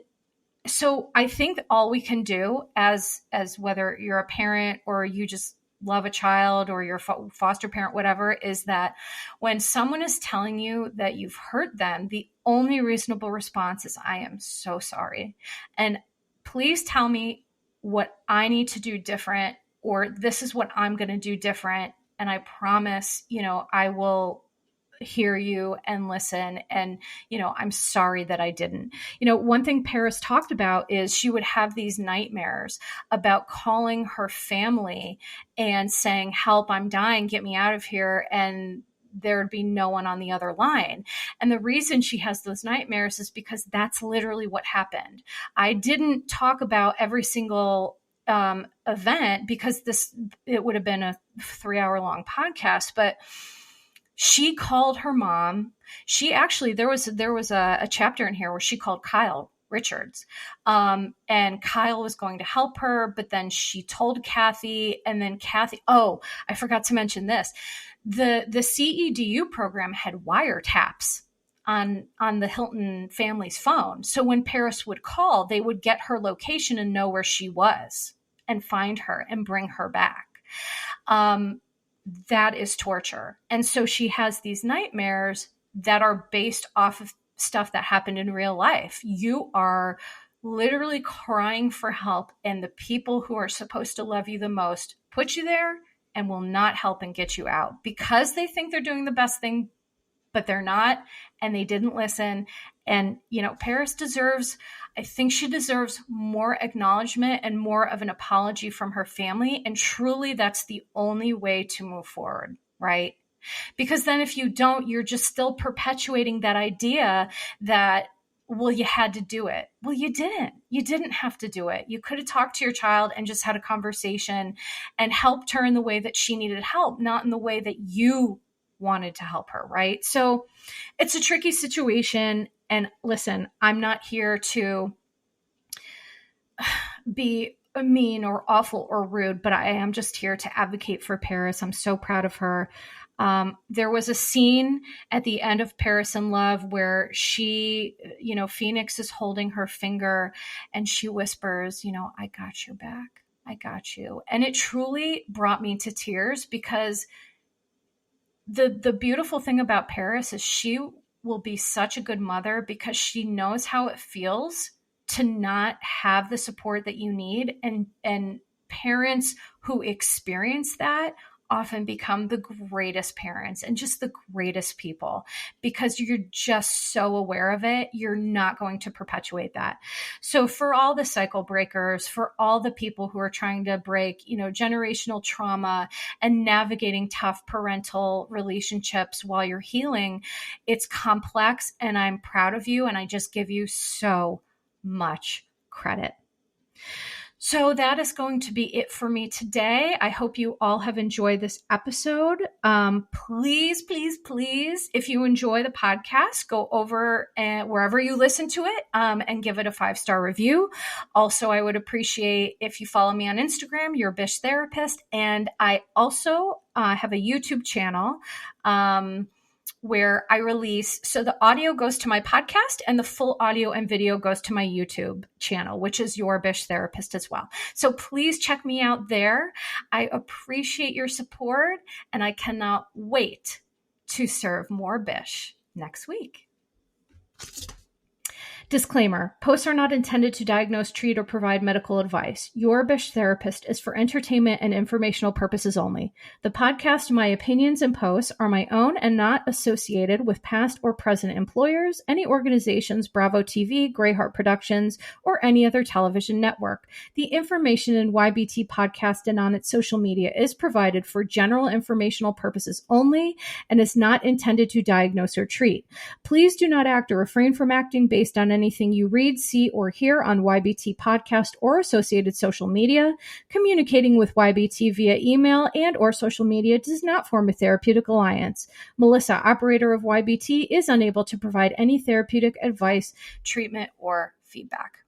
so I think all we can do as whether you're a parent or you just love a child or you're a foster parent, whatever, is that when someone is telling you that you've hurt them, the only reasonable response is, I am so sorry. And please tell me what I need to do different, or this is what I'm going to do different. And I promise, I will hear you and listen. And, I'm sorry that I didn't. One thing Paris talked about is she would have these nightmares about calling her family and saying, help, I'm dying, get me out of here. And there'd be no one on the other line. And the reason she has those nightmares is because that's literally what happened. I didn't talk about every single event because it would have been a 3-hour-long podcast, but she called her mom. She actually, there was a chapter in here where she called Kyle Richards. And Kyle was going to help her, but then she told Kathy, and then Kathy, oh, I forgot to mention this. The CEDU program had wiretaps on the Hilton family's phone. So when Paris would call, they would get her location and know where she was and find her and bring her back. That is torture. And so she has these nightmares that are based off of stuff that happened in real life. You are literally crying for help, and the people who are supposed to love you the most put you there and will not help and get you out because they think they're doing the best thing, but they're not, and they didn't listen. And, Paris I think she deserves more acknowledgement and more of an apology from her family. And truly, that's the only way to move forward, right? Because then if you don't, you're just still perpetuating that idea that, well, you had to do it. Well, you didn't. You didn't have to do it. You could have talked to your child and just had a conversation and helped her in the way that she needed help, not in the way that you wanted to help her, right? So it's a tricky situation. And listen, I'm not here to be mean or awful or rude, but I am just here to advocate for Paris. I'm so proud of her. There was a scene at the end of Paris in Love where she, Phoenix is holding her finger and she whispers, I got your back. I got you. And it truly brought me to tears because the beautiful thing about Paris is she will be such a good mother because she knows how it feels to not have the support that you need. And parents who experience that often become the greatest parents and just the greatest people because you're just so aware of it. You're not going to perpetuate that. So for all the cycle breakers, for all the people who are trying to break, generational trauma and navigating tough parental relationships while you're healing, it's complex and I'm proud of you. And I just give you so much credit. So that is going to be it for me today. I hope you all have enjoyed this episode. Please, please, please, if you enjoy the podcast, go over and wherever you listen to it and give it a 5-star review. Also, I would appreciate if you follow me on Instagram, Your Bish Therapist. And I also have a YouTube channel where I release, so the audio goes to my podcast and the full audio and video goes to my YouTube channel, which is Your Bish Therapist as well. So please check me out there. I appreciate your support and I cannot wait to serve more Bish next week. Disclaimer, posts are not intended to diagnose, treat, or provide medical advice. Your Bish Therapist is for entertainment and informational purposes only. The podcast, my opinions, and posts are my own and not associated with past or present employers, any organizations, Bravo TV, Greyheart Productions, or any other television network. The information in YBT podcast and on its social media is provided for general informational purposes only and is not intended to diagnose or treat. Please do not act or refrain from acting based on anything you read, see, or hear on YBT podcast or associated social media. Communicating with YBT via email and or social media does not form a therapeutic alliance. Melissa, operator of YBT, is unable to provide any therapeutic advice, treatment, or feedback.